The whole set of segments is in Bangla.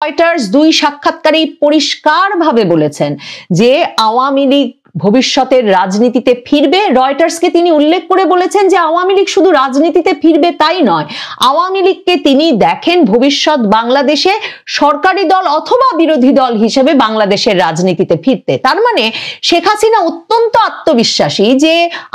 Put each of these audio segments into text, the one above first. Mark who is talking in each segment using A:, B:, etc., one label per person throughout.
A: রয়টার্স দুই সাক্ষাৎকারেই পরিষ্কারভাবে বলেছেন যে আওয়ামী লীগ ভবিষ্যতের রাজনীতিতে ফিরবে। রয়টার্সকে তিনি উল্লেখ করে বলেছেন যে আওয়ামী লীগ শুধু রাজনীতিতে ফিরবে তাই নয়, আওয়ামী লীগকে তিনি দেখেন ভবিষ্যৎ বাংলাদেশে সরকারি দল অথবা বিরোধী দল হিসেবে বাংলাদেশের রাজনীতিতে ফিরতে। তার মানে শেখ হাসিনা অত্যন্ত আত্মবিশ্বাসী যে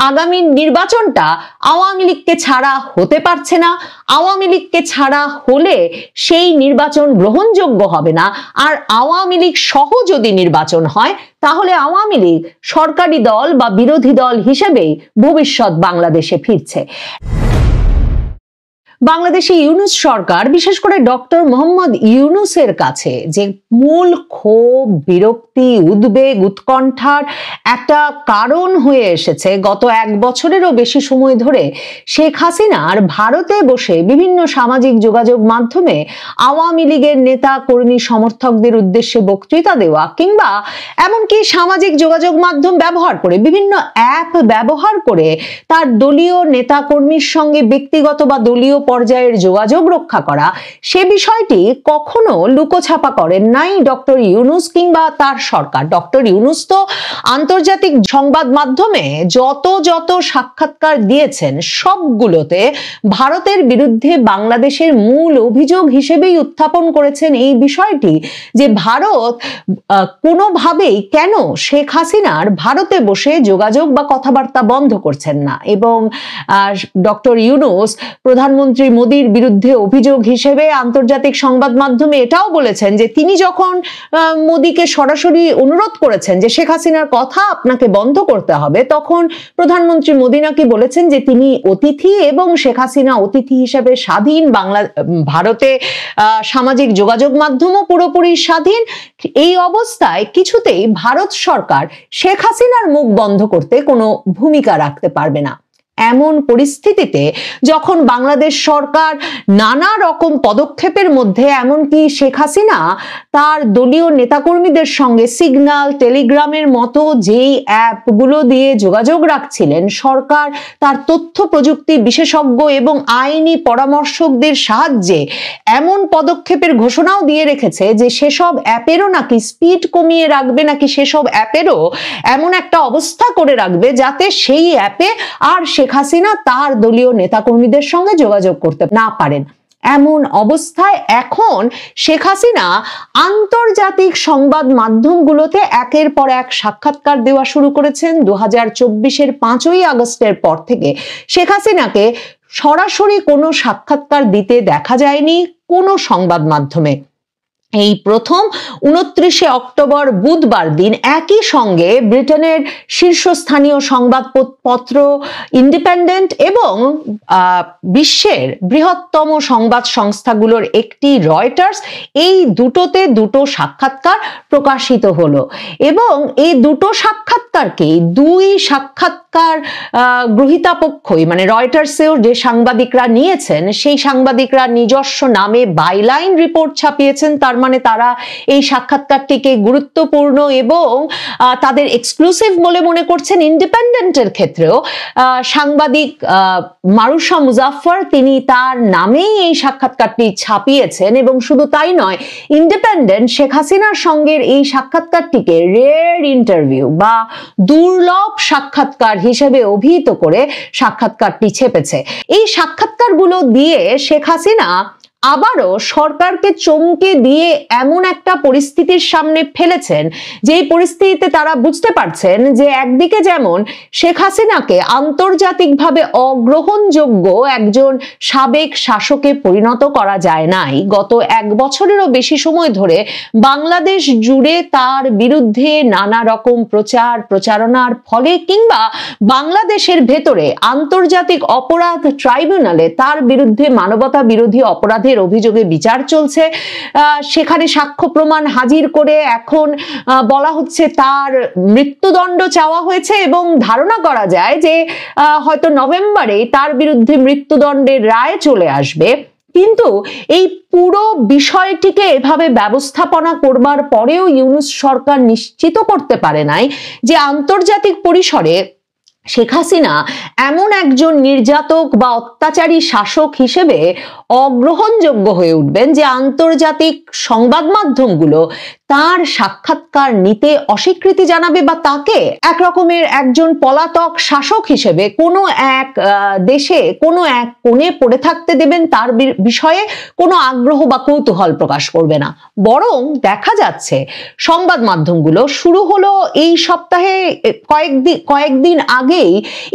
A: আগামী নির্বাচনটা আওয়ামী লীগকে ছাড়া হতে পারছে না, আওয়ামী লীগকে ছাড়া হলে সেই নির্বাচন গ্রহণযোগ্য হবে না, আর আওয়ামী লীগ সহ যদি নির্বাচন হয় তাহলে আওয়ামী লীগ সরকারি দল বা বিরোধী দল হিসেবেই ভবিষ্যৎ বাংলাদেশে ফিরছে। বাংলাদেশে ইউনূস সরকার, বিশেষ করে ডক্টর মোহাম্মদ ইউনূসের কাছে যে মূল ক্ষোভ, বিরক্তি, উদ্বেগ, উৎকণ্ঠার একটা কারণ হয়ে এসেছে গত 1 বছরেরও বেশি সময় ধরে শেখ হাসিনার ভারতে বসে বিভিন্ন সামাজিক যোগাযোগ মাধ্যমে আওয়ামী লীগের নেতা কর্মী সমর্থকদের উদ্দেশ্যে বক্তৃতা দেওয়া, কিংবা এমনকি সামাজিক যোগাযোগ মাধ্যম ব্যবহার করে বিভিন্ন অ্যাপ ব্যবহার করে তার দলীয় নেতা কর্মীর সঙ্গে ব্যক্তিগত বা দলীয় পর্যায়ের যোগাযোগ রক্ষা করা, সে বিষয়টি কখনো লুকোছাপা করেন নাই ডক্টর ইউনূস কিংবা তার সরকার। ডক্টর ইউনূস তো আন্তর্জাতিক সংবাদ মাধ্যমে যত সাক্ষাৎকার দিয়েছেন সবগুলোতে ভারতের বিরুদ্ধে বাংলাদেশের মূল অভিযোগ হিসেবেই উত্থাপন করেছেন এই বিষয়টি যে ভারত কোনোভাবেই কেন শেখ হাসিনার ভারতে বসে যোগাযোগ বা কথাবার্তা বন্ধ করছেন না। এবং ডক্টর ইউনূস প্রধানমন্ত্রী মোদীর বিরুদ্ধে অভিযোগ হিসেবে আন্তর্জাতিক সংবাদ মাধ্যমে এটাও বলেছেন যে তিনি যখন মোদীকে সরাসরি অনুরোধ করেছেন যে শেখ হাসিনার কথা আপনাকে বন্ধ করতে হবে, তখন প্রধানমন্ত্রী মোদী নাকি বলেছেন যে তিনি অতিথি এবং শেখ হাসিনা অতিথি হিসেবে স্বাধীন, ভারতে সামাজিক যোগাযোগ মাধ্যমও পুরোপুরি স্বাধীন। এই অবস্থায় কিছুতেই ভারত সরকার শেখ হাসিনার মুখ বন্ধ করতে কোনো ভূমিকা রাখতে পারবে না। এমন পরিস্থিতিতে যখন বাংলাদেশ সরকার নানা রকম পদক্ষেপের মধ্যে, এমনকি শেখ হাসিনা তার দলীয় নেতাকর্মীদের সঙ্গে সিগন্যাল, টেলিগ্রামের মতো যেই অ্যাপগুলো দিয়ে যোগাযোগ রাখছিলেন, সরকার তার তথ্য প্রযুক্তি বিশেষজ্ঞ এবং আইনি পরামর্শকদের সাহায্যে এমন পদক্ষেপের ঘোষণাও দিয়ে রেখেছে যে সেসব অ্যাপেরও নাকি স্পিড কমিয়ে রাখবে, নাকি সেসব অ্যাপেরও এমন একটা অবস্থা করে রাখবে যাতে সেই অ্যাপে আর শেখ হাসিনা তার দলীয় নেতাকর্মীদের সঙ্গে যোগাযোগ করতে না পারেন। এমন অবস্থায় এখন শেখ হাসিনা আন্তর্জাতিক সংবাদ মাধ্যমগুলোতে একের পর এক সাক্ষাৎকার দেওয়া শুরু করেছেন। 2024-এর 5ই আগস্টের পর থেকে শেখ হাসিনাকে সরাসরি কোনো সাক্ষাৎকার দিতে দেখা যায়নি কোনো সংবাদ মাধ্যমে। এই প্রথম 29শে অক্টোবর বুধবার দিন একই সঙ্গে ব্রিটেনের শীর্ষস্থানীয় সংবাদপত্র ইন্ডিপেন্ডেন্ট এবং বিশ্বের বৃহত্তম সংবাদ সংস্থাগুলোর একটি রয়টার্স, এই দুটোতে দুটো সাক্ষাৎকার প্রকাশিত হলো। এবং এই দুটো সাক্ষাৎকারকে দুই সাক্ষাৎকার গ্রহীতা পক্ষই, মানে রয়টার্সেও যে সাংবাদিকরা নিয়েছেন সেই সাংবাদিকরা নিজস্ব নামে বাইলাইন রিপোর্ট ছাপিয়েছেন। তার মানে তারা এই সাক্ষাৎকারটিকে গুরুত্বপূর্ণ এবং তাদের এক্সক্লুসিভ বলে মনে করছেন। ইন্ডিপেন্ডেন্টের ক্ষেত্রেও সাংবাদিক মারুশা মুজাফফর, তিনি তার নামেই এই সাক্ষাৎকারটি ছাপিয়েছেন। এবং শুধু তাই নয়, ইন্ডিপেন্ডেন্ট শেখ হাসিনার সঙ্গে এই সাক্ষাৎকারটিকে রেয়ার ইন্টারভিউ বা দুর্লভ সাক্ষাৎকার হিসেবে অভিহিত করে সাক্ষাৎকারটি ছেপেছে। এই সাক্ষাৎকারগুলো দিয়ে শেখ হাসিনা আবারও সরকারকে চমকে দিয়ে এমন একটা পরিস্থিতির সামনে ফেলেছেন যে পরিস্থিতিতে তারা বুঝতে পারছেন যে একদিকে যেমন শেখ হাসিনাকে আন্তর্জাতিকভাবে অগ্রহণযোগ্য একজন সাবেক শাসকে পরিণত করা যায় নাই, গত 1 বছরেরও বেশি সময় ধরে বাংলাদেশ জুড়ে তার বিরুদ্ধে নানা রকম প্রচারণার ফলে কিংবা বাংলাদেশের ভেতরে আন্তর্জাতিক অপরাধ ট্রাইব্যুনালে তার বিরুদ্ধে মানবতা বিরোধী অপরাধের অভিযোগে বিচার চলছে। সেখানে সাক্ষ্য প্রমাণ হাজির করে এখন বলা হচ্ছে তার মৃত্যুদণ্ড চাওয়া হয়েছে এবং ধারণা করা যায় যে হয়তো নভেম্বরে তার বিরুদ্ধে মৃত্যুদণ্ডের রায় চলে আসবে। কিন্তু এই পুরো বিষয়টিকে এভাবে ব্যবস্থাপনা করবার পরেও ইউনূস সরকার নিশ্চিত করতে পারে নাই যে আন্তর্জাতিক পরিসরে শেখ হাসিনা এমন একজন নির্যাতক বা অত্যাচারী শাসক হিসেবে অগ্রহণযোগ্য হয়ে উঠবেন যে আন্তর্জাতিক সংবাদ মাধ্যমগুলো তার সাক্ষাৎকার নিতে অস্বীকৃতি জানাবে বা তাকে এক রকমের একজন পলাতক শাসক হিসেবে কোনো এক দেশে কোনো এক কোণে পড়ে থাকতে দেবেন, তার বিষয়ে কোনো আগ্রহ বা কৌতূহল প্রকাশ করবে না। বরং দেখা যাচ্ছে সংবাদ মাধ্যমগুলো শুরু হলো এই সপ্তাহে কয়েকদিন আগেই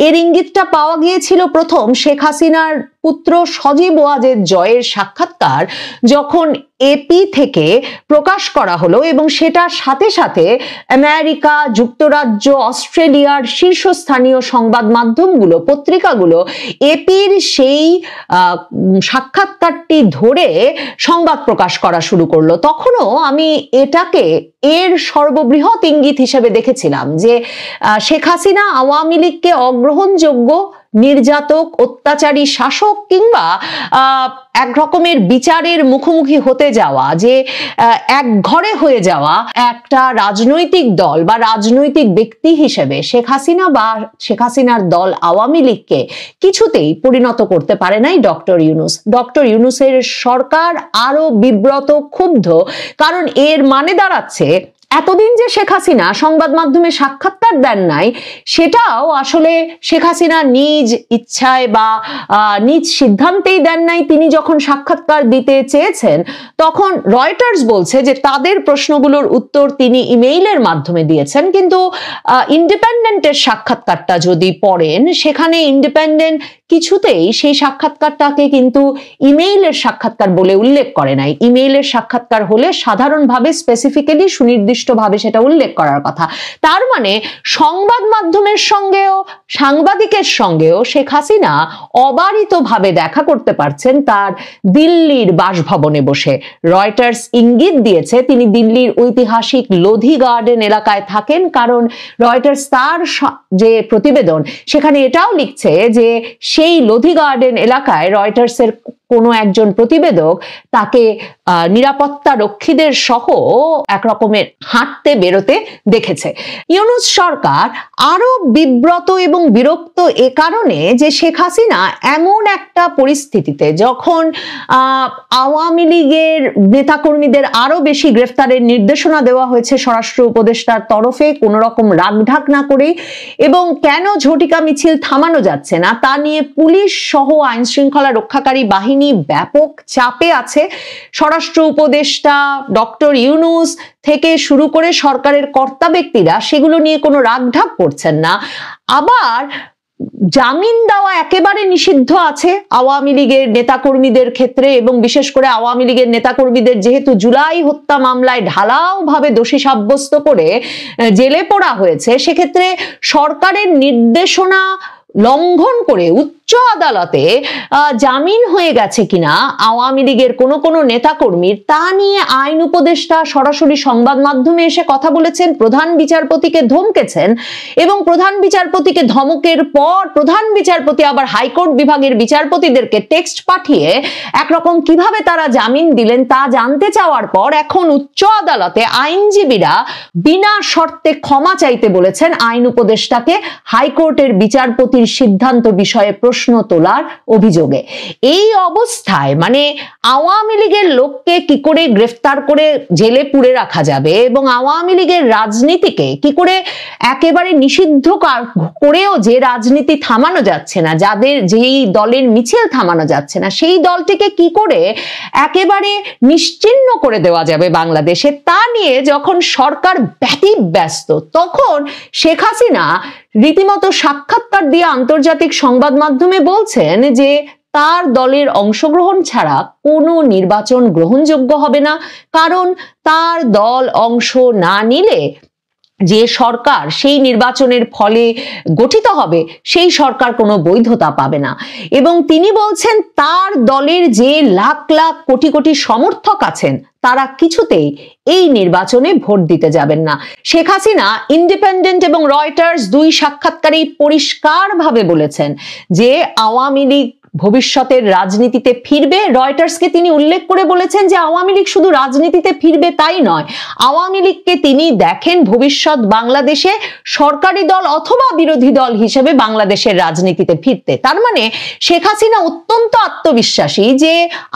A: এর ইঙ্গিতটা পাওয়া গিয়েছিল প্রথম শেখ হাসিনার পুত্র সজীব ওয়াজেদ জয়ের সাক্ষাৎকার যখন এপি থেকে প্রকাশ করা হলো এবং সেটার সাথে সাথে আমেরিকা, যুক্তরাজ্য, অস্ট্রেলিয়ার শীর্ষস্থানীয় সংবাদ মাধ্যমগুলো, পত্রিকাগুলো এপির সেই সাক্ষাৎকারটি ধরে সংবাদ প্রকাশ করা শুরু করলো। তখনও আমি এটাকে এর সর্ববৃহৎ ইঙ্গিত হিসেবে দেখেছিলাম যে শেখ হাসিনা আওয়ামী লীগকে অগ্রহণযোগ্য নির্যাতক, অত্যাচারী শাসক কিংবা এক রকমের বিচারের মুখোমুখি হতে যাওয়া, যে এক ঘরে হয়ে যাওয়া একটা রাজনৈতিক দল বা রাজনৈতিক ব্যক্তি হিসেবে শেখ হাসিনা বা শেখ হাসিনার দল আওয়ামী লীগকে কিছুতেই পরিণত করতে পারে নাই ডক্টর ইউনূস। ডক্টর ইউনূসের সরকার আরো বিব্রত, ক্ষুব্ধ, কারণ এর মানে দাঁড়াচ্ছে এতদিন যে শেখ হাসিনা সংবাদ মাধ্যমে সাক্ষাৎকার দেন নাই, সেটাও আসলে শেখ হাসিনা নিজ ইচ্ছায় বা নিজ সিদ্ধান্তেই দেন নাই। তিনি যখন সাক্ষাৎকার দিতে চেয়েছেন তখন রয়টার্স বলছে যে তাদের প্রশ্নগুলোর উত্তর তিনি ইমেইলের মাধ্যমে দিয়েছেন, কিন্তু ইন্ডিপেন্ডেন্টের সাক্ষাৎকারটা যদি পড়েন সেখানে ইন্ডিপেন্ডেন্ট কিছুতেই সেই সাক্ষাৎকারটাকে কিন্তু ইমেইলের সাক্ষাৎকার বলে উল্লেখ করে নাই। ইমেইলের সাক্ষাৎকার হলে সাধারণভাবে স্পেসিফিক্যালি সুনির্দিষ্টভাবে সেটা উল্লেখ করার কথা। তার মানে সংবাদ মাধ্যমের সঙ্গেও সাংবাদিকের সঙ্গেও শেখ হাসিনা অবারিতভাবে দেখা করতে পারছেন তার দিল্লির বাসভবনে বসে। রয়টার্স ইঙ্গিত দিয়েছে তিনি দিল্লির ঐতিহাসিক লোধি গার্ডেন এলাকায় থাকেন, কারণ রয়টার্স তার যে প্রতিবেদন সেখানে এটাও লিখছে যে সেই লোধি গার্ডেন এলাকায় রয়টার্সের কোনো একজন প্রতিবেদক তাকে নিরাপত্তা রক্ষীদের সহ এক রকমের হাঁটতে বেরোতে দেখেছে। ইউনূস সরকার আরো বিব্রত এবং বিরক্ত এ কারণে যে শেখ হাসিনা এমন একটা পরিস্থিতিতে যখন আওয়ামী লীগের নেতাকর্মীদের আরো বেশি গ্রেফতারের নির্দেশনা দেওয়া হয়েছে স্বরাষ্ট্র উপদেষ্টার তরফে কোনো রকম রাগঢাক না করেই, এবং কেন ঝটিকা মিছিল থামানো যাচ্ছে না তা নিয়ে পুলিশ সহ আইন শৃঙ্খলা রক্ষাকারী বাহিনী ব্যাপক চাপে আছে। স্বরাষ্ট্র উপদেষ্টা ডক্টর ইউনূস থেকে শুরু করে সরকারের কর্তা ব্যক্তিরা সেগুলো নিয়ে কোনো রাগঢাক করছেন না। আবার জামিন দেওয়া একেবারে নিষিদ্ধ আছে আওয়ামী লীগের নেতাকর্মীদের ক্ষেত্রে, এবং বিশেষ করে আওয়ামী লীগের নেতাকর্মীদের যেহেতু জুলাই হত্যা মামলায় ঢালাও ভাবে দোষী সাব্যস্ত করে জেলে পোড়া হয়েছে, সেক্ষেত্রে সরকারের নির্দেশনা লঙ্ঘন করে উচ্চ আদালতে জামিন হয়ে গেছে কিনা আওয়ামী লীগের কোনো নেতাকর্মীর, তা নিয়ে আইন উপদেষ্টা সরাসরি সংবাদ মাধ্যমে এসে কথা বলেছেন, প্রধান বিচারপতিকে ধমকেছেন, এবং প্রধান বিচারপতিকে ধমকের পর প্রধান বিচারপতি আবার হাইকোর্ট বিভাগের বিচারপতিদেরকে টেক্সট পাঠিয়ে একরকম কিভাবে তারা জামিন দিলেন তা জানতে চাওয়ার পর এখন উচ্চ আদালতে আইনজীবীরা বিনা শর্তে ক্ষমা চাইতে বলেছেন আইন উপদেষ্টাকে হাইকোর্টের বিচারপতির সিদ্ধান্ত বিষয়ে প্রশ্ন তোলার অভিযোগে। এই অবস্থায় মানে আওয়ামী লীগের লোককে কি করে গ্রেফতার করে জেলে পুরে রাখা যাবে এবং আওয়ামী লীগের রাজনীতিকে কি করে একেবারে নিষিদ্ধ করেও যে রাজনীতি থামানো যাচ্ছে না, যেই দলের মিছিল থামানো যাচ্ছে না, সেই দলটিকে কি করে একেবারে নিশ্চিহ্ন করে দেওয়া যাবে বাংলাদেশে, তা নিয়ে যখন সরকার ব্যতিব্যস্ত তখন শেখ হাসিনা রীতিমতো সাক্ষাৎকার দিয়ে আন্তর্জাতিক সংবাদ মাধ্যমে বলছেন যে তার দলের অংশগ্রহণ ছাড়া কোনো নির্বাচন গ্রহণযোগ্য হবে না, কারণ তার দল অংশ না নিলে যে সরকার সেই নির্বাচনের ফলে গঠিত হবে সেই সরকার কোনো বৈধতা পাবে না। এবং তিনি বলছেন তার দলের যে লাখ লাখ কোটি কোটি সমর্থক আছেন তারা কিছুতেই এই নির্বাচনে ভোট দিতে যাবেন না। শেখ হাসিনা ইন্ডিপেন্ডেন্ট এবং রয়টার্স দুই সাক্ষাৎকারেই পরিষ্কারভাবে বলেছেন যে আওয়ামী লীগ ভবিষ্যতের রাজনীতিতে ফিরবে। রয়টার্সকে তিনি উল্লেখ করে বলেছেন যে আওয়ামী লীগ শুধু রাজনীতিতে ফিরবে তাই নয়, আওয়ামী লীগকে তিনি দেখেন ভবিষ্যৎ বাংলাদেশে সরকারি দল অথবা বিরোধী দল হিসেবে বাংলাদেশের রাজনীতিতে ফিরতে। তার মানে শেখ হাসিনা অত্যন্ত আত্মবিশ্বাসী যে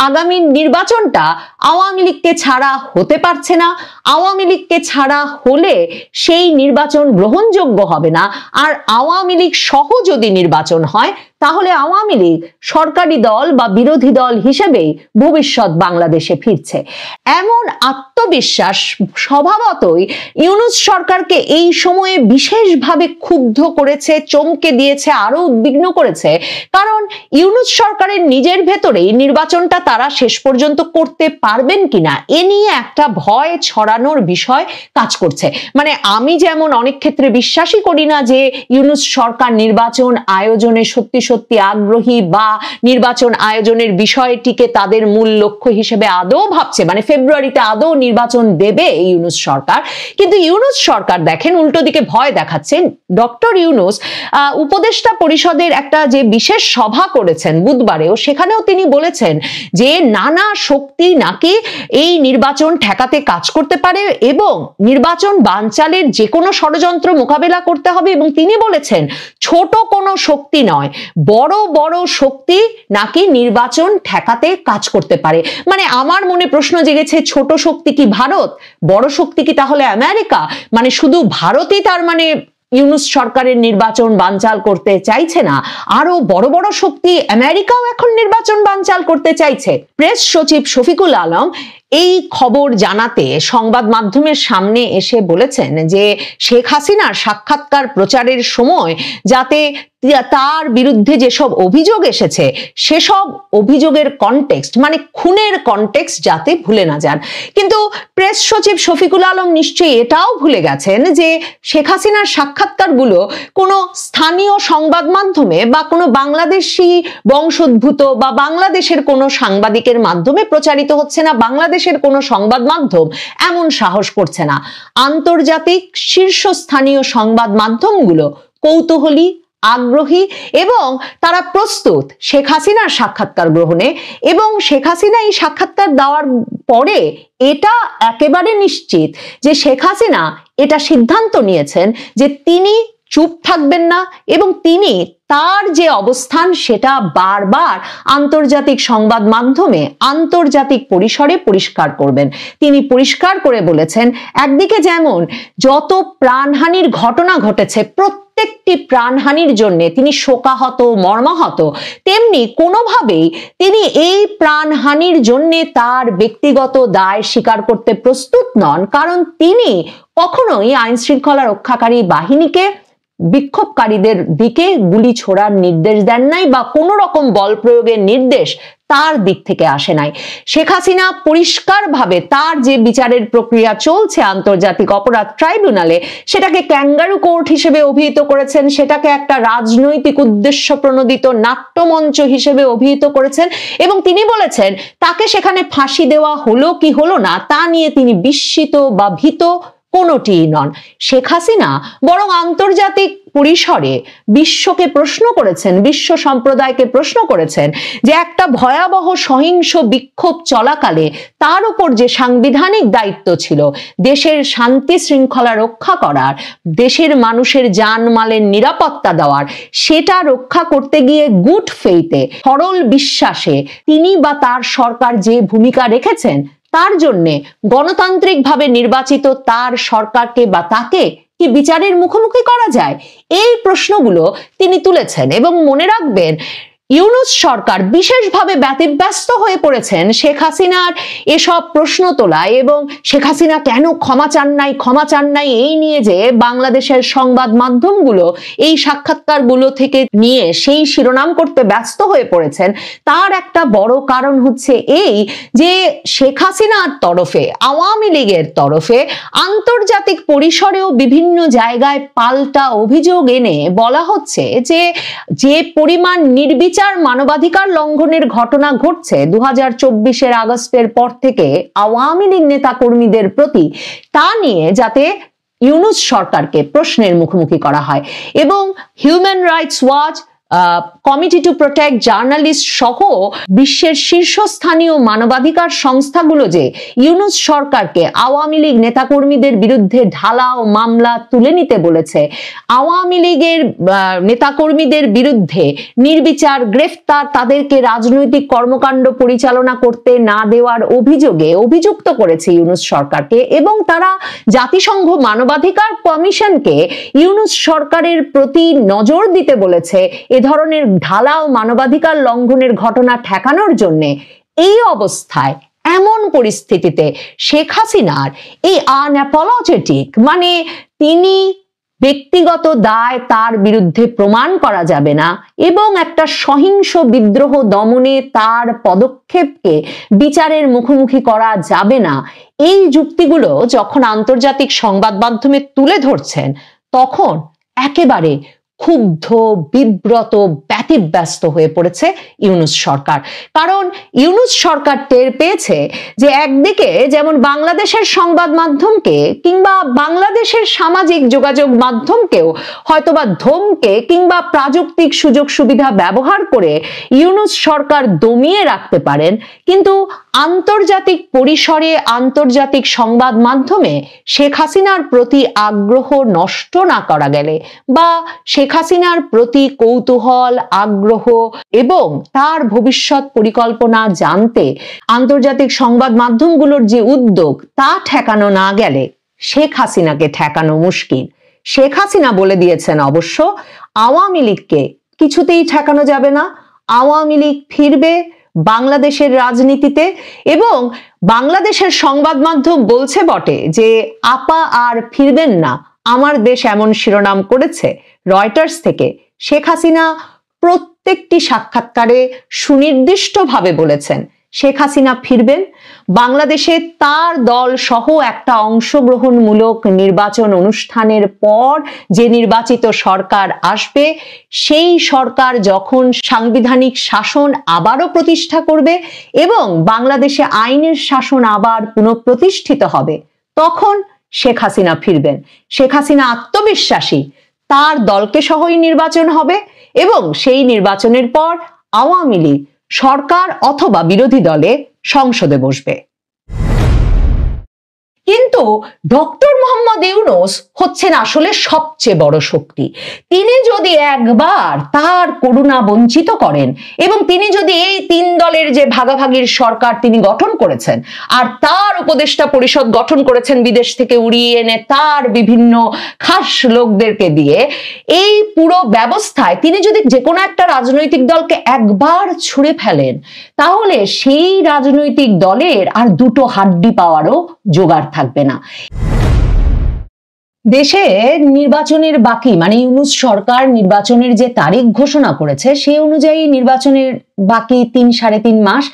A: আগামী নির্বাচনটা আওয়ামী লীগকে ছাড়া হতে পারছে না, আওয়ামী লীগকে ছাড়া হলে সেই নির্বাচন গ্রহণযোগ্য হবে না, আর আওয়ামী লীগ সহ যদি নির্বাচন হয় তাহলে আওয়ামী লীগ সরকারি দল বা বিরোধী দল হিসেবেই ভবিষ্যৎ বাংলাদেশে ফিরছে। এমন আত্মবিশ্বাস স্বভাবতই ইউনূস সরকারকে এই সময়ে বিশেষভাবে ক্ষুব্ধ করেছে, চমকে দিয়েছে, আরো উদ্বিগ্ন করেছে। কারণ ইউনূস সরকারের নিজের ভেতরেই নির্বাচনটা তারা শেষ পর্যন্ত করতে পারবেন কিনা এ নিয়ে একটা ভয় ছড়ানোর বিষয় কাজ করছে। মানে আমি যেমন অনেক ক্ষেত্রে বিশ্বাসই করি না যে ইউনূস সরকার নির্বাচন আয়োজনে সত্যি সত্যি আগ্রহী বা নির্বাচন আয়োজনের বিষয়টিকে তাদের মূল লক্ষ্য হিসেবে আদৌ ভাবছে, মানে ফেব্রুয়ারিতে আদৌ নির্বাচন দেবে ইউনূস সরকার। কিন্তু ইউনূস সরকার দেখেন উল্টো দিকে ভয় দেখাচ্ছেন। ডক্টর ইউনূস উপদেষ্টা পরিষদের একটা যে বিশেষ সভা করেছেন বুধবারেও, সেখানেও তিনি বলেছেন যে নানা শক্তি নাকি এই নির্বাচন ঠেকাতে কাজ করতে পারে এবং নির্বাচন বানচালের যে কোনো ষড়যন্ত্র মোকাবেলা করতে হবে। এবং তিনি বলেছেন ছোট কোনো শক্তি নয়, বড় বড় শক্তি নাকি নির্বাচন ঠেকাতে কাজ করতে পারে। মানে আমার মনে প্রশ্ন জেগেছে, ছোট শক্তি কি ভারত, বড় শক্তি কি তাহলে আমেরিকা? মানে শুধু ভারতই তার মানে ইউনূস সরকারের নির্বাচন বানচাল করতে চাইছে না, আরো বড় বড় শক্তি আমেরিকাও এখন নির্বাচন বানচাল করতে চাইছে। প্রেস সচিব শফিকুল আলম এই খবর জানাতে সংবাদ মাধ্যমের সামনে এসে বলেছেন যে শেখ হাসিনার সাক্ষাৎকার প্রচারের সময় যাতে তার বিরুদ্ধে যেসব অভিযোগ এসেছে সেসব অভিযোগের কনটেক্সট মানে খুনের কনটেক্সট যাতে ভুলে না যান। কিন্তু প্রেস সচিব শফিকুল আলম নিশ্চয়ই এটাও ভুলে গেছেন যে শেখ হাসিনার সাক্ষাৎকারগুলো কোনো স্থানীয় সংবাদ মাধ্যমে বা কোনো বাংলাদেশি বংশোদ্ভূত বা বাংলাদেশের কোনো সাংবাদিকের মাধ্যমে প্রচারিত হচ্ছে না, বাংলাদেশের কোনো সংবাদ মাধ্যম এমন সাহস করছে না। আন্তর্জাতিক শীর্ষস্থানীয় সংবাদ মাধ্যমগুলো কৌতূহলী, আগ্রহী এবং তারা প্রস্তুত শেখ হাসিনার সাক্ষাৎকার গ্রহণে। এবং শেখ হাসিনা এই সাক্ষাৎকার দেওয়ার পরে এটা একেবারে নিশ্চিত যে শেখ হাসিনা এটা সিদ্ধান্ত নিয়েছেন যে তিনি চুপ থাকবেন না এবং তিনি তার যে অবস্থান সেটা বারবার আন্তর্জাতিক সংবাদ মাধ্যমে আন্তর্জাতিক পরিসরে পরিষ্কার করবেন। তিনি পরিষ্কার করে বলেছেন একদিকে যেমন যত প্রাণহানির ঘটনা ঘটেছে প্রত্যেকটি প্রাণহানির জন্য তিনি শোকাহত, মর্মাহত, তেমনি কোনোভাবেই তিনি এই প্রাণহানির জন্য তার ব্যক্তিগত দায় স্বীকার করতে প্রস্তুত নন। কারণ তিনি কখনোই আইন শৃঙ্খলা রক্ষাকারী বাহিনীকে বিক্ষোভকারীদের দিকে গুলি ছোড়ার নির্দেশ দেন নাই বা কোনো রকম বল প্রয়োগের নির্দেশ তার দিক থেকে আসে নাই। শেখ হাসিনা পরিষ্কারভাবে তার যে বিচারের প্রক্রিয়া চলছে আন্তর্জাতিক অপরাধ ট্রাইব্যুনালে সেটাকে ক্যাঙ্গারু কোর্ট হিসেবে অভিহিত করেছেন, সেটাকে একটা রাজনৈতিক উদ্দেশ্য প্রণোদিত নাট্যমঞ্চ হিসেবে অভিহিত করেছেন এবং তিনি বলেছেন তাকে সেখানে ফাঁসি দেওয়া হলো কি হলো না তা নিয়ে তিনি বিস্মিত বা ভীত কোনোটিই নন। শেখ হাসিনা বরং আন্তর্জাতিক পরিসরে বিশ্বকে প্রশ্ন করেছেন, বিশ্ব সম্প্রদায়কে প্রশ্ন করেছেন যে একটা ভয়াবহ সহিংস বিক্ষোভ চলাকালে তার উপর যে সাংবিধানিক দায়িত্ব ছিল দেশের শান্তি শৃঙ্খলা রক্ষা করার, দেশের মানুষের জানমালের নিরাপত্তা দেওয়ার, সেটা রক্ষা করতে গিয়ে গুড ফেইথে সরল বিশ্বাসে তিনি বা তার সরকার যে ভূমিকা রেখেছেন তার জন্যে গণতান্ত্রিকভাবে নির্বাচিত তার সরকারকে বা তাকে কি বিচারের মুখোমুখি করা যায়? এই প্রশ্নগুলো তিনি তুলেছেন। এবং মনে রাখবেন ইউনূস সরকার বিশেষভাবে ব্যতিব্যস্ত হয়ে পড়েছেন শেখ হাসিনার এসব প্রশ্ন তোলায় এবং শেখ হাসিনা কেন ক্ষমা চান নাই এই নিয়ে যে বাংলাদেশের সংবাদ মাধ্যমগুলো এই সাক্ষাৎকারগুলো থেকে নিয়ে সেই শিরোনাম করতে ব্যস্ত হয়ে পড়েছেন। তার একটা বড় কারণ হচ্ছে এই যে শেখ হাসিনার তরফে, আওয়ামী লীগের তরফে আন্তর্জাতিক পরিসরেও বিভিন্ন জায়গায় পাল্টা অভিযোগ এনে বলা হচ্ছে যে পরিমাণ নির্বিচার মানবাধিকার লঙ্ঘনের ঘটনা ঘটছে 2024 আগস্টের পর থেকে আওয়ামী লীগ নেতা কর্মীদের প্রতি, তা নিয়ে যাতে ইউনূস সরকারকে প্রশ্নের মুখোমুখি করা হয়। এবং human rights watch, committee to protect journalist সহ বিশ্বের শীর্ষস্থানীয় মানবাধিকার সংস্থাগুলো যে ইউনূস সরকারকে আওয়ামী লীগ নেতাকর্মীদের বিরুদ্ধে ঢালাও মামলা তুলে নিতে বলেছে, আওয়ামী লীগের নেতাকর্মীদের বিরুদ্ধে নির্বিচার গ্রেফতার, তাদেরকে রাজনৈতিক কর্মকাণ্ড পরিচালনা করতে না দেওয়ার অভিযোগে অভিযুক্ত করেছে ইউনূস সরকারকে, এবং তারা জাতিসংঘ মানবাধিকার কমিশনকে ইউনূস সরকারের প্রতি নজর দিতে বলেছে এ ধরনের ঢালাও মানবাধিকার লঙ্ঘনের ঘটনা ঠেকানোর জন্য। এই অবস্থায় এমন পরিস্থিতিতে শেখ হাসিনার এই আনঅ্যাপোলজেটিক, মানে তিনি ব্যক্তিগত দায় তার বিরুদ্ধে প্রমাণ করা যাবে না এবং একটা সহিংস বিদ্রোহ দমনে তার পদক্ষেপকে বিচারের মুখোমুখি করা যাবে না, এই যুক্তিগুলো যখন আন্তর্জাতিক সংবাদ মাধ্যমে তুলে ধরছেন তখন একেবারে ক্ষুব্ধ, বিব্রত, ব্যতিব্যস্ত হয়ে পড়েছে ইউনূস সরকার। কারণ ইউনূস সরকার টের পেয়েছে যে একদিকে যেমন বাংলাদেশের সংবাদ মাধ্যমকে কিংবা বাংলাদেশের সামাজিক যোগাযোগ মাধ্যমকেও হয়তোবা ধমকে কিংবা প্রাযুক্তিক সুযোগ সুবিধা ব্যবহার করে ইউনূস সরকার দমিয়ে রাখতে পারেন, কিন্তু আন্তর্জাতিক পরিসরে আন্তর্জাতিক সংবাদ মাধ্যমে শেখ হাসিনার প্রতি আগ্রহ নষ্ট না করা গেলে বা শেখ হাসিনার প্রতি কৌতূহল, আগ্রহ এবং তার ভবিষ্যৎ পরিকল্পনা জানতে আন্তর্জাতিক সংবাদ মাধ্যমগুলোর যে উদ্যোগ তা ঠেকানো না গেলে শেখ হাসিনাকে ঠেকানো মুশকিল। শেখ হাসিনা বলে দিয়েছেন অবশ্য আওয়ামী লীগকে কিছুতেই ঠেকানো যাবে না, আওয়ামী লীগ ফিরবে বাংলাদেশের রাজনীতিতে। এবং বাংলাদেশের সংবাদ মাধ্যম বলছে বটে যে আপা আর ফিরবেন না, আমার দেশ এমন শিরোনাম করেছে রয়টার্স থেকে। শেখ হাসিনা প্রত্যেকটি সাক্ষাৎকারে সুনির্দিষ্টভাবে বলেছেন শেখ হাসিনা ফিরবেন, বাংলাদেশে তার দল সহ একটা অংশগ্রহণমূলক নির্বাচন অনুষ্ঠানের পর যে নির্বাচিত সরকার আসবে সেই সরকার যখন সাংবিধানিক শাসন আবারও প্রতিষ্ঠা করবে এবং বাংলাদেশে আইনের শাসন আবার পুনঃপ্রতিষ্ঠিত হবে তখন শেখ হাসিনা ফিরবেন। শেখ হাসিনা আত্মবিশ্বাসী তার দলকে সহই নির্বাচন হবে এবং সেই নির্বাচনের পর আওয়ামী লীগ সরকার অথবা বিরোধী দলে সংসদে বসবে। কিন্তু ডক্টর মোহাম্মদ ইউনূস হচ্ছেন আসলে সবচেয়ে বড় শক্তি। তিনি যদি একবার তার করুণা বঞ্চিত করেন এবং তিনি যদি এই তিন দলের যে ভাগাভাগির সরকার তিনি গঠন করেছেন আর তার উপদেষ্টা পরিষদ গঠন করেছেন বিদেশ থেকে উড়িয়ে এনে তার বিভিন্ন খাস লোকদেরকে দিয়ে, এই পুরো ব্যবস্থায় তিনি যদি যে কোনো একটা রাজনৈতিক দলকে একবার ছুঁড়ে ফেলেন তাহলে সেই রাজনৈতিক দলের আর দুটো হাড্ডি পাওয়ারও জোগাড় থাকবে না। দেশে নির্বাচনের বাকি, মানে ইউনূস সরকার নির্বাচনের যে তারিখ ঘোষণা করেছে সেই অনুযায়ী নির্বাচনের বাকি 3-3.5 মাস।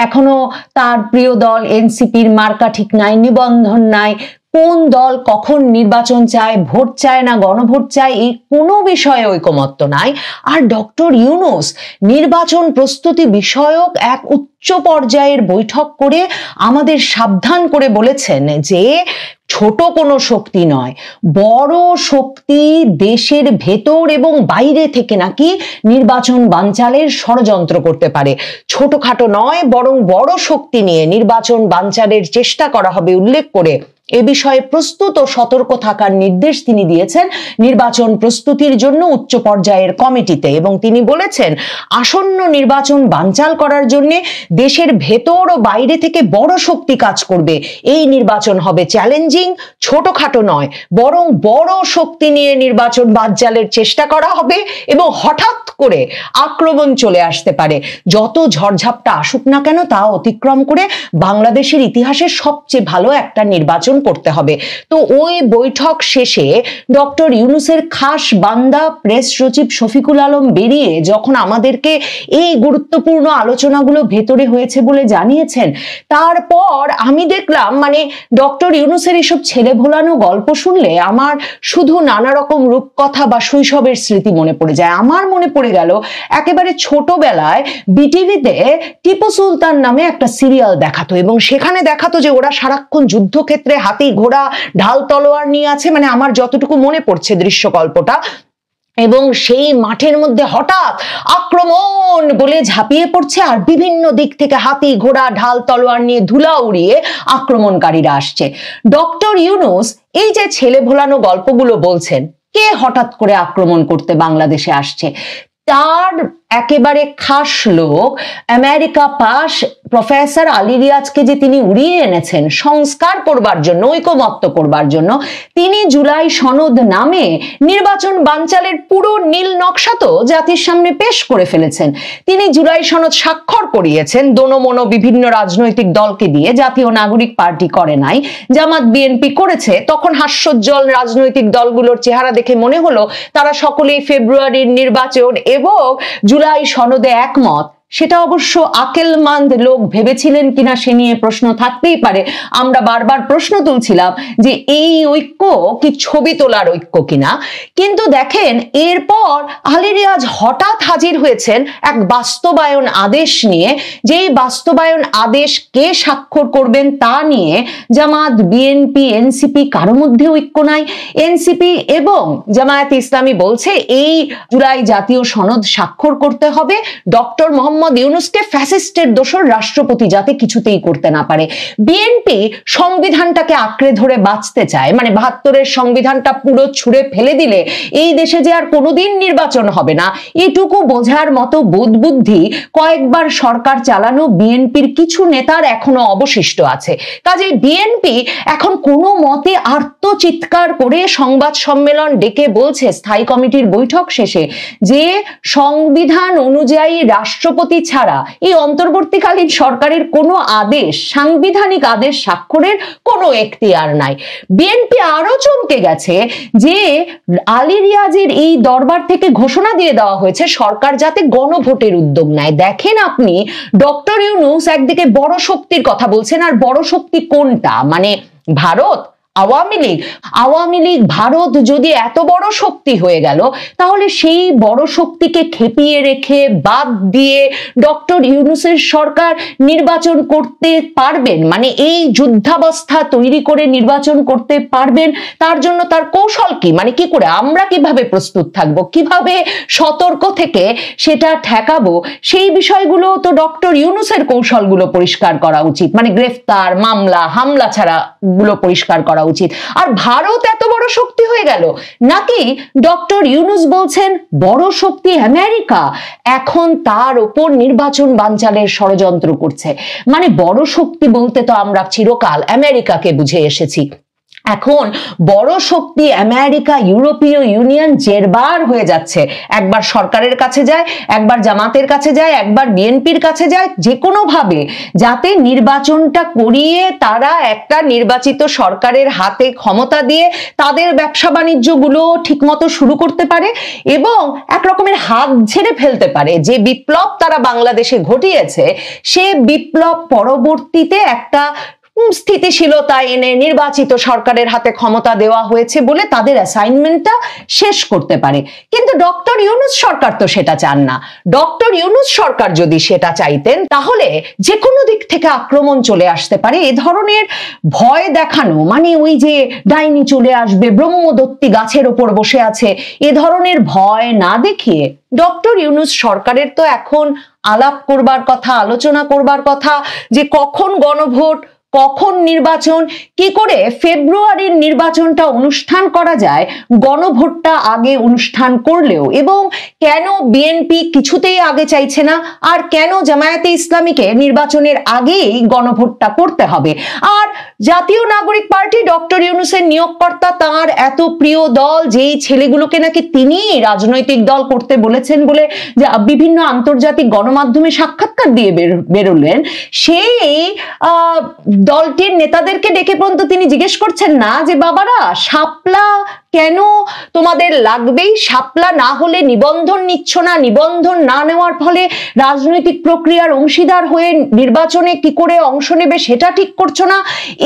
A: এখনো তার প্রিয় দল এনসিপির মার্কা ঠিক নাই, নিবন্ধন নাই, কোন দল কখন নির্বাচন চায়, ভোট চায় না গণভোট চায়, এই কোনো বিষয়ে ঐকমত্য নাই। আর ডক্টর ইউনূস নির্বাচন প্রস্তুতি বিষয়ক এক উচ্চ পর্যায়ের বৈঠক করে আমাদের সাবধান করে বলেছেন যে ছোট কোনো শক্তি নয়, বড় শক্তি দেশের ভেতর এবং বাইরে থেকে নাকি নির্বাচন বানচালের ষড়যন্ত্র করতে পারে। ছোটখাটো নয় বরং বড় শক্তি নিয়ে নির্বাচন বানচালের চেষ্টা করা হবে উল্লেখ করে এ বিষয়ে প্রস্তুত ও সতর্ক থাকার নির্দেশ তিনি দিয়েছেন নির্বাচন প্রস্তুতির জন্য উচ্চ পর্যায়ের কমিটিতে। এবং তিনি বলেছেন আসন্ন নির্বাচন বানচাল করার জন্য দেশের ভেতর ও বাইরে থেকে বড় শক্তি কাজ করবে। এই নির্বাচন হবে চ্যালেঞ্জিং, ছোটখাটো নয় বরং বড় শক্তি নিয়ে নির্বাচন বানচালের চেষ্টা করা হবে এবং হঠাৎ করে আক্রমণ চলে আসতে পারে। যত ঝড়ঝাপটা আসুক না কেন তা অতিক্রম করে বাংলাদেশের ইতিহাসে সবচেয়ে ভালো একটা নির্বাচন করতে হবে। তো ওই বৈঠক শেষে ডক্টর ইউনূসের খাস বান্দা প্রেস সচিব শফিকুল আলম বেরিয়ে যখন আমাদেরকে এই গুরুত্বপূর্ণ আলোচনাগুলো ভেতরে হয়েছে বলে জানিয়েছেন, তারপর আমি দেখলাম মানে ডক্টর ইউনূসের এসব ছেলে ভোলানো গল্প শুনলে আমার শুধু নানা রকম রূপকথা বা শৈশবের স্মৃতি মনে পড়ে যায়। আমার মনে পড়ে গেল একেবারে ছোটবেলায় বিটিভিতে টিপু সুলতান নামে একটা সিরিয়াল দেখাতো এবং সেখানে দেখাতো যে ওরা সারাক্ষণ যুদ্ধক্ষেত্রে হাতি ঘোড়া ঢাল তলোয়ার নিয়ে আছে। মানে আমার যতটুকু মনে পড়ছে দৃশ্যকল্পটা, এবং সেই মাঠের মধ্যে হঠাৎ আক্রমণ বলে ঝাঁপিয়ে পড়ছে, আর বিভিন্ন দিক থেকে হাতি ঘোড়া ঢাল তলোয়ার নিয়ে ধুলা উড়িয়ে আক্রমণকারীরা আসছে। ডক্টর ইউনূস এই যে ছেলে ভোলানো গল্পগুলো বলছেন, কে হঠাৎ করে আক্রমণ করতে বাংলাদেশে আসছে, তার একেবারে খাস লোক আমেরিকা পাস প্রফেসর আলী রিয়াজকে যে তিনি উড়িয়ে এনেছেন সংস্কার করবার জন্য, ঐকমত্য করবার জন্য, তিনি জুলাই সনদ নামে নির্বাচন বানচালের পুরো নীল নকশা তো জাতির সামনে পেশ করে ফেলেছেন। তিনি জুলাই সনদ স্বাক্ষর করিয়েছেন দোনোমনো বিভিন্ন রাজনৈতিক দলকে দিয়ে, জাতীয় নাগরিক পার্টি করে নাই, জামাত বিএনপি করেছে। তখন হাস্যোজ্জ্বল রাজনৈতিক দলগুলোর চেহারা দেখে মনে হলো তারা সকলেই ফেব্রুয়ারির নির্বাচন এবং জুলাই সনদে একমত। সেটা অবশ্য আকেলমান্দ লোক ভেবেছিলেন কিনা সে নিয়ে প্রশ্ন থাকতেই পারে। আমরা বারবার প্রশ্ন তুলছিলাম যে এই ঐক্য কি ছবি তোলার ঐক্য কিনা। কিন্তু দেখেন এরপর আলী রিয়াজ হঠাৎ হাজির হয়েছেন এক বাস্তবায়ন আদেশ নিয়ে, যেই বাস্তবায়ন আদেশ কে স্বাক্ষর করবেন তা নিয়ে জামাত বিএনপি এনসিপি কারো মধ্যে ঐক্য নাই। এনসিপি এবং জামায়াত ইসলামী বলছে এই জুলাই জাতীয় সনদ স্বাক্ষর করতে হবে, ডক্টর মোহাম্মদ ইউনূসকে ফ্যাসিস্টের দোসর রাষ্ট্রপতি যাতে কিছুতেই করতে না পারে। বিএনপি সংবিধানটাকে আঁকড়ে ধরে বাঁচতে চায়, মানে ৭২-এর সংবিধানটা পুরো ছুঁড়ে ফেলে দিলে এই দেশে যে আর কোনোদিন নির্বাচন হবে না, এটুকু বোঝার মতো বোধ বুদ্ধি কয়েকবার সরকার চালানো বিএনপির কিছু নেতার এখনো অবশিষ্ট আছে। কাজেই বিএনপি এখন কোনো মতে আর্তচিৎকার করে সংবাদ সম্মেলন ডেকে বলছে স্থায়ী কমিটির বৈঠক শেষে যে সংবিধান অনুযায়ী রাষ্ট্রপতি ছাড়া এই অন্তর্বর্তীকালীন সরকারের কোনো আদেশ, সাংবিধানিক আদেশ স্বাক্ষরের কোনো এখতিয়ার নাই। বিএনপি আরো চমকে গেছে যে আলী রিয়াজের এই দরবার থেকে ঘোষণা দিয়ে দেওয়া হয়েছে সরকার যাতে গণভোটের উদ্যোগ নেয়। দেখেন আপনি, ডক্টর ইউনূস একদিকে বড় শক্তির কথা বলছেন, আর বড় শক্তি কোনটা, মানে ভারত, আওয়ামী লীগ ভারত যদি এত বড় শক্তি হয়ে গেল, তাহলে সেই বড় শক্তিকে খেপিয়ে রেখে বাদ দিয়ে ডক্টর ইউনূসের সরকার নির্বাচন করতে পারবেন, মানে এই যুদ্ধাবস্থা তৈরি করে নির্বাচন করতে পারবেন, তার জন্য তার কৌশল কি, মানে কি করে আমরা কিভাবে প্রস্তুত থাকবো, কিভাবে সতর্ক থেকে সেটা ঠেকাবো, সেই বিষয়গুলো তো ডক্টর ইউনূসের কৌশলগুলো পরিষ্কার করা উচিত, মানে গ্রেফতার মামলা হামলা ছাড়া গুলো পরিষ্কার করা উচিত। আর ভারত এত বড় শক্তি হয়ে গেল নাকি ডক্টর ইউনূস বলছেন বড় শক্তি আমেরিকা এখন তার উপর নির্বাচন বানচালের ষড়যন্ত্র করছে। মানে বড় শক্তি বলতে তো আমরা চিরকাল আমেরিকাকে বুঝে এসেছি, এখন বড় শক্তি আমেরিকা ইউরোপীয় ইউনিয়ন জেরবার হয়ে যাচ্ছে, একবার সরকারের কাছে যায়, একবার জামাতের কাছে যায়, একবার বিএনপির কাছে যায়, যে কোনো ভাবে যাতে নির্বাচনটা করিয়ে তারা একটা নির্বাচিত সরকারের হাতে ক্ষমতা দিয়ে তাদের ব্যবসা বাণিজ্যগুলো ঠিকমতো শুরু করতে পারে এবং এক রকমের হাত ঝেড়ে ফেলতে পারে। যে বিপ্লব তারা বাংলাদেশে ঘটিয়েছে সে বিপ্লব পরবর্তীতে একটা স্থিতিশীলতা এনে নির্বাচিত সরকারের হাতে ক্ষমতা দেওয়া হয়েছে বলে তাদের অ্যাসাইনমেন্টটা শেষ করতে পারে। কিন্তু ডক্টর ইউনূস সরকার তো সেটা চান না। ডক্টর ইউনূস সরকার যদি সেটা চাইতেন তাহলে যে কোনো দিক থেকে আক্রমণ চলে আসতে পারে, এ ধরনের ভয় দেখানো, মানে ওই যে ডাইনি চলে আসবে, ব্রহ্মদত্তি গাছের ওপর বসে আছে, এ ধরনের ভয় না দেখিয়ে ডক্টর ইউনূস সরকারের তো এখন আলাপ করবার কথা, আলোচনা করবার কথা যে কখন গণভোট, কখন নির্বাচন, কি করে ফেব্রুয়ারির নির্বাচনটা অনুষ্ঠান করা যায় গণভোটটা আগে অনুষ্ঠান করলেও, এবং কেন বিএনপি কিছুতেই আগে চাইছে না, আর কেন জামায়াতে ইসলামীকে নির্বাচনের আগেই গণভোটটা করতে হবে। আর জাতীয় নাগরিক পার্টি ডক্টর ইউনূসের নিয়োগকর্তা, তার এত প্রিয় দল, যেই ছেলেগুলোকে নাকি তিনি রাজনৈতিক দল করতে বলেছেন বলে যে বিভিন্ন আন্তর্জাতিক গণমাধ্যমে সাক্ষাৎকার দিয়ে বেরোলেন, সেই দলটির নেতাদেরকে ডেকে পর্যন্ত তিনি জিজ্ঞেস করছেন না যে বাবারা শাপলা কেন তোমাদের লাগবেই, শাপলা না হলে নিবন্ধন নিচ্ছ না, নিবন্ধন না নেওয়ার ফলে রাজনৈতিক প্রক্রিয়ার অংশীদার হয়ে নির্বাচনে কি করে অংশ নেবে সেটা ঠিক করছো না,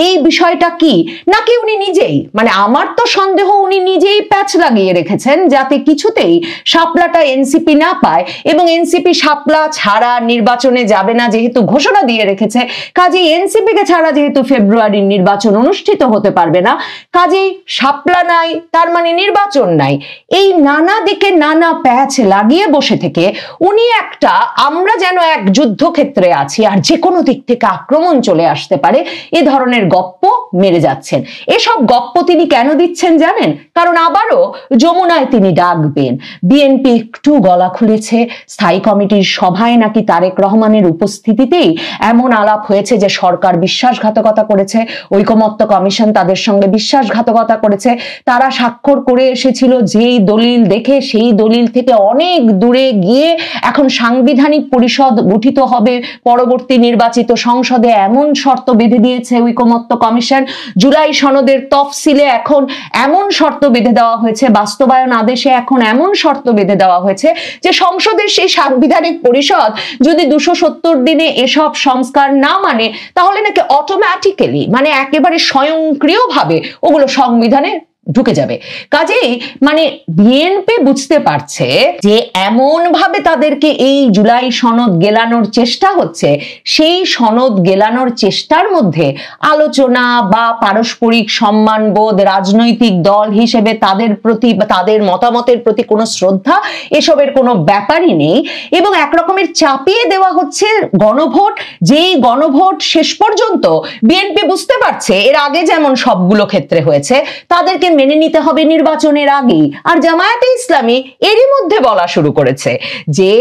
A: এই বিষয়টা কি? নাকি উনি নিজেই, মানে আমার তো সন্দেহ উনি নিজেই প্যাচ লাগিয়ে রেখেছেন যাতে কিছুতেই শাপলাটা এনসিপি না পায়, এবং এনসিপি শাপলা ছাড়া নির্বাচনে যাবে না যেহেতু ঘোষণা দিয়ে রেখেছে, কাজেই এনসিপি কে ছাড়া যেহেতু ফেব্রুয়ারির নির্বাচন অনুষ্ঠিত হতে পারবে না, কাজেই শাপলা নাই, তার মানে নির্বাচন নাই। এই নানা দিকে নানা প্যাচ লাগিয়ে বসে থেকে উনি একটা আমরা যেন এক যুদ্ধক্ষেত্রে আছি আর যে কোনো দিক থেকে আক্রমণ চলে আসতে পারে এ ধরনের গপ্প মেরে যাচ্ছেন। এসব গপ্প তিনি কেন দিচ্ছেন জানেন? কারণ আবারও যমুনায় তিনি ডাকবেন। বিএনপি একটু গলা খুলেছে, স্থায়ী কমিটির সভায় নাকি তারেক রহমানের উপস্থিতিতেই এমন আলাপ হয়েছে যে সরকার বিশ্বাসঘাতকতা করেছে, ঐকমত্য কমিশন তাদের সঙ্গে বিশ্বাসঘাতকতা করেছে, তারা স্বাক্ষর করে এসেছিল যেই দলিল দেখে সেই দলিল থেকে অনেক দূরে গিয়ে এখন সাংবিধানিক পরিষদ গঠিত হবে পরবর্তী নির্বাচিত সংসদে এমন শর্ত বেঁধে দিয়েছে ঐকমত্য কমিশন। জুলাই সনদের তফসিলে এখন এমন শর্ত বেঁধে দেওয়া হয়েছে, বাস্তবায়ন আদেশে এখন এমন শর্ত বেঁধে দেওয়া হয়েছে যে সংসদের সেই সাংবিধানিক পরিষদ যদি 270 দিনে এসব সংস্কার না মানে তাহলে নাকি অটোমেটিক্যালি মানে একেবারে স্বয়ংক্রিয়ভাবে ওগুলো সংবিধানে ঢুকে যাবে। কাজেই মানে বিএনপি বুঝতে পারছে যে এমন ভাবে তাদেরকে এই জুলাই সনদ গেলানোর চেষ্টা হচ্ছে, সেই সনদ গেলানোর চেষ্টার মধ্যে আলোচনা বা পারস্পরিক সম্মানবোধ, রাজনৈতিক দল হিসেবে তাদের প্রতি তাদের মতামতের প্রতি কোনো শ্রদ্ধা এসবের কোনো ব্যাপারই নেই এবং একরকমের চাপিয়ে দেওয়া হচ্ছে গণভোট। যেই গণভোট শেষ পর্যন্ত বিএনপি বুঝতে পারছে এর আগে যেমন সবগুলো ক্ষেত্রে হয়েছে তাদেরকে মেনে নিতে হবে নির্বাচনের আগেই। আর জামায়াতে ইসলামী এরই মধ্যে বলা শুরু করেছে যে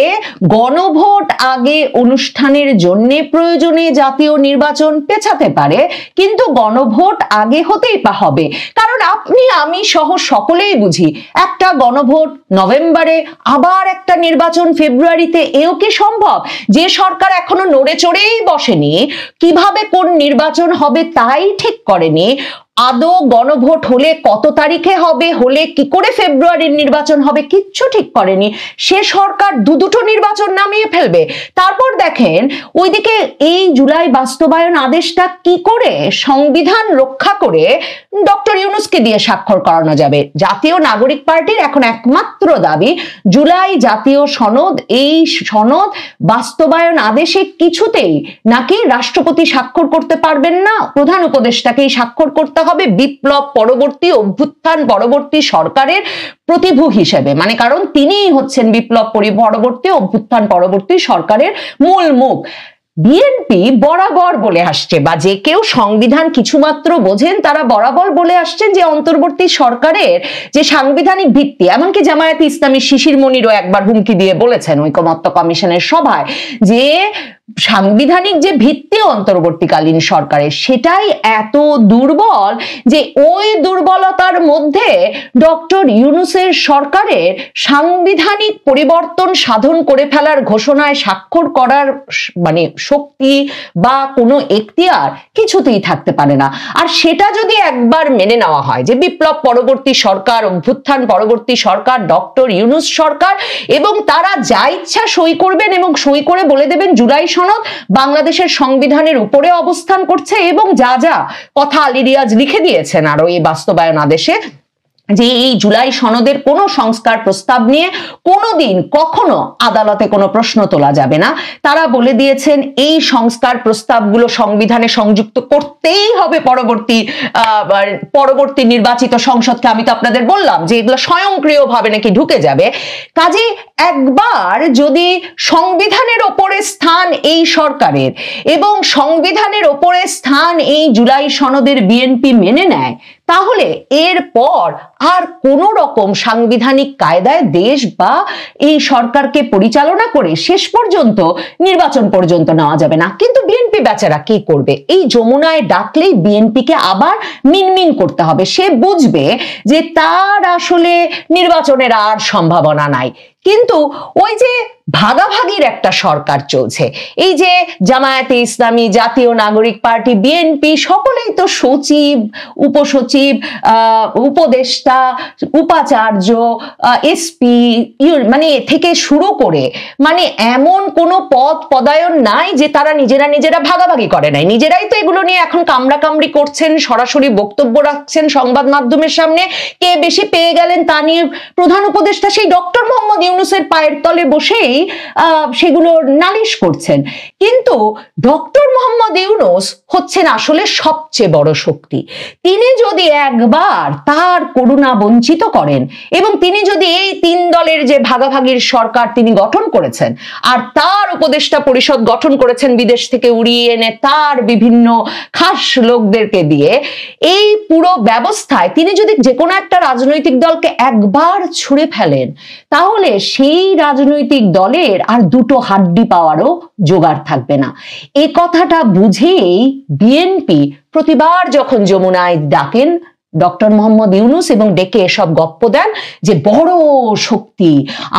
A: গণভোট আগে অনুষ্ঠানের জন্য প্রয়োজনে জাতীয় নির্বাচন পেছাতে পারে, কিন্তু গণভোট আগে হতেই হবে। কারণ আপনি আমি সহ সকলেই বুঝি একটা গণভোট নভেম্বরে, আবার একটা নির্বাচন ফেব্রুয়ারিতে, এও কি সম্ভব? যে সরকার এখনো নড়ে চড়েই বসেনি, কিভাবে কোন নির্বাচন হবে তাই ঠিক করেনি, আদৌ গণভোট হলে কত তারিখে হবে, হলে কি করে ফেব্রুয়ারির নির্বাচন হবে কিচ্ছু ঠিক করেনি, সে সরকার দুটো নির্বাচন নামিয়ে ফেলবে। তারপর দেখেন ওইদিকে এই জুলাই বাস্তবায়ন আদেশটা কি করে সংবিধান রক্ষা করে ডক্টর ইউনূসকে দিয়ে স্বাক্ষর করানো যাবে। জাতীয় নাগরিক পার্টির এখন একমাত্র দাবি জুলাই জাতীয় সনদ, এই সনদ বাস্তবায়ন আদেশে কিছুতেই নাকি রাষ্ট্রপতি স্বাক্ষর করতে পারবেন না, প্রধান উপদেষ্টাকেই স্বাক্ষর করতে হবে বিপ্লব পরবর্তী অভ্যুত্থান পরবর্তী সরকারের প্রতিভূ হিসেবে। মানে কারণ তিনিই হচ্ছেন বিপ্লব পরবর্তী অভ্যুত্থান পরবর্তী সরকারের মূল মুখ। বিএনপি বরাবর বলে আসছে, বা যে কেউ সংবিধান কিছুমাত্র বোঝেন তারা বরাবর বলে আসছেন যে অন্তর্বর্তী সরকারের যে সাংবিধানিক ভিত্তি, এমনকি জামায়াতে ইসলামী শিশির মনিরও একবার হুমকি দিয়ে বলেছেন ঐকমত্য কমিশনের সভায় যে সাংবিধানিক যে ভিত্তি অন্তর্বর্তীকালীন সরকারের সেটাই এত দুর্বল যে ওই দুর্বলতার মধ্যে ডক্টর ইউনূসের সরকারের সাংবিধানিক পরিবর্তন সাধন করে ফেলার ঘোষণায় স্বাক্ষর করার মানে শক্তি বা কোনো এখতিয়ার কিছুতেই থাকতে পারে না। আর সেটা যদি একবার মেনে নেওয়া হয় যে বিপ্লব পরবর্তী সরকার, অভ্যুত্থান পরবর্তী সরকার, ডক্টর ইউনূস সরকার, এবং তারা যা ইচ্ছা সই করবেন এবং সই করে বলে দেবেন জুলাই সনদ বাংলাদেশের সংবিধানের উপরে অবস্থান করছে এবং যা যা কথা আলী রিয়াজ লিখে দিয়েছেন আরো এই বাস্তবায়ন আদেশে যে এই জুলাই সনদের কোনো সংস্কার প্রস্তাব নিয়ে কোনোদিন কখনো আদালতে কোনো প্রশ্ন তোলা যাবে না। তারা বলে দিয়েছেন এই সংস্কার প্রস্তাবগুলো সংবিধানে সংযুক্ত করতেই হবে পরবর্তী নির্বাচিত সংসদকে। আমি তো আপনাদের বললাম যে এগুলো স্বয়ংক্রিয়ভাবে নাকি ঢুকে যাবে। কাজে একবার যদি সংবিধানের ওপরে স্থান এই সরকারের এবং সংবিধানের ওপরে স্থান এই জুলাই সনদের বিএনপি মেনে নেয়, তাহলে এরপর আর কোন রকম সাংবিধানিক কায়দায় দেশ বা এই সরকারকে পরিচালনা করে শেষ পর্যন্ত নির্বাচন পর্যন্ত নেওয়া যাবে না। কিন্তু বিএনপি বেচারা কি করবে? এই যমুনায় ডাকলেই বিএনপিকে আবার মিনমিন করতে হবে। সে বুঝবে যে তার আসলে নির্বাচনের আর সম্ভাবনা নাই। কিন্তু ওই যে ভাগাভাগির একটা সরকার চলছে, এই যে জামায়াতে ইসলামী, জাতীয় নাগরিক পার্টি, বিএনপি সকলেই তো সচিব, উপসচিব, উপদেষ্টা, উপাচার্য, এসপি মানে থেকে শুরু করে মানে এমন কোনো পদ পদায়ন নাই যে তারা নিজেরা ভাগাভাগি করে নাই। নিজেরাই তো এগুলো নিয়ে এখন কামড়াকামড়ি করছেন, সরাসরি বক্তব্য রাখছেন সংবাদ মাধ্যমের সামনে। কে বেশি পেয়ে গেলেন তা নিয়ে প্রধান উপদেষ্টা সেই ডক্টর মোহাম্মদ ইউনূসের পায়ের তলে বসেই সেগুলো নালিশ করছেন। কিন্তু ডক্টর মোহাম্মদ ইউনূস হচ্ছেন আসলে সবচেয়ে বড় শক্তি। তিনি যদি একবার তার করুণা বঞ্চিত করেন এবং তিনি যদি এই 3 দলের যে ভাগাভাগির সরকার তিনি গঠন করেছেন আর তার উপদেষ্টা পরিষদ গঠন করেছেন বিদেশ থেকে উড়িয়ে এনে তার বিভিন্ন খাস লোকদেরকে দিয়ে, এই পুরো ব্যবস্থায় তিনি যদি যে কোনো একটা রাজনৈতিক দলকে একবার ছুঁড়ে ফেলেন, তাহলে সেই রাজনৈতিক দলের আর দুটো হাড্ডি পাওয়ারও জোগাড় থাকবে না। এই কথাটা বুঝেই বিএনপি প্রতিবার যখন যমুনায় ডাকেন ডক্টর মোহাম্মদ ইউনূস এবং ডেকে এসব গপ্প দেন যে বড় শক্তি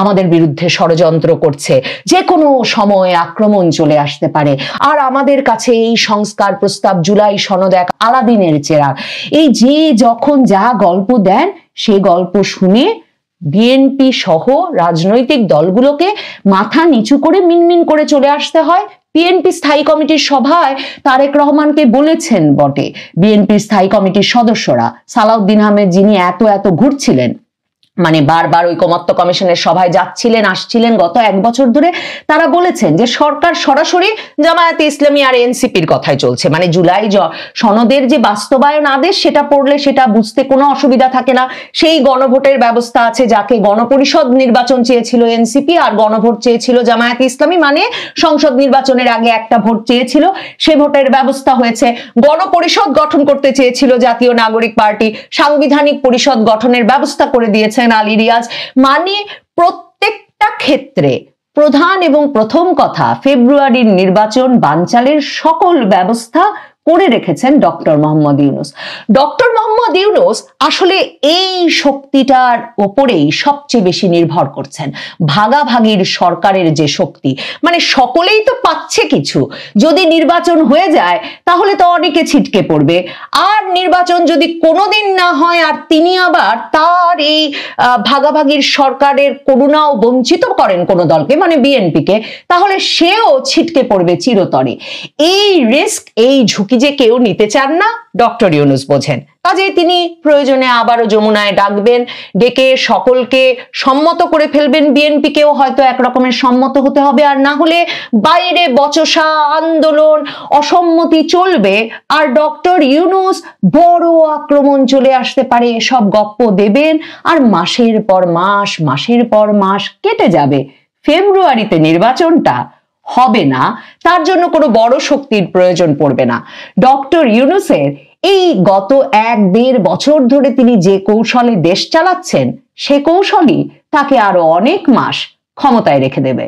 A: আমাদের বিরুদ্ধে ষড়যন্ত্র করছে, যে কোনো সময় আক্রমণ চলে আসতে পারে, আর আমাদের কাছে এই সংস্কার প্রস্তাব জুলাই সনদ এক আলাদিনের চেরাগ, এই যে যখন যা গল্প দেন সেই গল্প শুনে বিএনপি সহ রাজনৈতিক দলগুলোকে মাথা নিচু করে মিনমিন করে চলে আসতে হয়। বিএনপি স্থায়ী কমিটির সভায় তারেক রহমানকে বলেছেন বটে বিএনপির স্থায়ী কমিটির সদস্যরা, সালাউদ্দিন আহমেদ যিনি এত ঘুরছিলেন, মানে বারবার ঐকমত্য কমিশনের সভায় যাচ্ছিলেন আসছিলেন গত 1 বছর ধরে, তারা বলেছেন যে সরকার সরাসরি জামায়াতে ইসলামী আর এনসিপির কথাই চলছে, মানে জুলাই সনদের যে বাস্তবায়ন আদেশ সেটা পড়লে সেটা বুঝতে কোনো অসুবিধা থাকে না। সেই গণভোটের ব্যবস্থা আছে, যাকে গণপরিষদ নির্বাচন চেয়েছিল এনসিপি আর গণভোট চেয়েছিল জামায়াতে ইসলামী, মানে সংসদ নির্বাচনের আগে একটা ভোট চেয়েছিল, সে ভোটের ব্যবস্থা হয়েছে। গণপরিষদ গঠন করতে চেয়েছিল জাতীয় নাগরিক পার্টি, সাংবিধানিক পরিষদ গঠনের ব্যবস্থা করে দিয়েছেন আলী রিয়াজ। মানে প্রত্যেকটা ক্ষেত্রে প্রধান এবং প্রথম কথা, ফেব্রুয়ারির নির্বাচন বানচালের সকল ব্যবস্থা করে রেখেছেন ডক্টর মোহাম্মদ ইউনূস। ডক্টর মোহাম্মদ ইউনূস আসলে এই শক্তিটার ওপরেই সবচেয়ে বেশি নির্ভর করছেন। ভাগাভাগির সরকারের যে শক্তি, মানে সকলেই তো পাচ্ছে কিছু, যদি নির্বাচন হয়ে যায় তাহলে তো অনেকে ছিটকে পড়বে, আর নির্বাচন যদি কোনোদিন না হয় আর তিনি আবার তার এই ভাগাভাগির সরকারের করুণাও বঞ্চিত করেন কোনো দলকে, মানে বিএনপিকে, তাহলে সেও ছিটকে পড়বে চিরতরে। এই রিস্ক, এই ঝুঁকি যে কেউ নিতে চান না, ডক্টর ইউনূস বোঝেন। কাজেই তিনি প্রয়োজনে আবারও যমুনায় ডাকবেন, ডেকে সকলকে সম্মত করে ফেলবেন। বিএনপিকেও হয়তো একরকমের সম্মত হতে হবে, আর না হলে বাইরে বচসা, আন্দোলন, অসম্মতি চলবে, আর ডক্টর ইউনূস বড় আক্রমণ চলে আসতে পারে এসব গপ্প দেবেন, আর মাসের পর মাস কেটে যাবে। ফেব্রুয়ারিতে নির্বাচনটা হবে না, তার জন্য কোনো বড় শক্তির প্রয়োজন পড়বে না। ডক্টর ইউনূসের এই গত 1-1.5 বছর ধরে তিনি যে কৌশলে দেশ চালাচ্ছেন, সে কৌশলই তাকে আরো অনেক মাস ক্ষমতায় রেখে দেবে।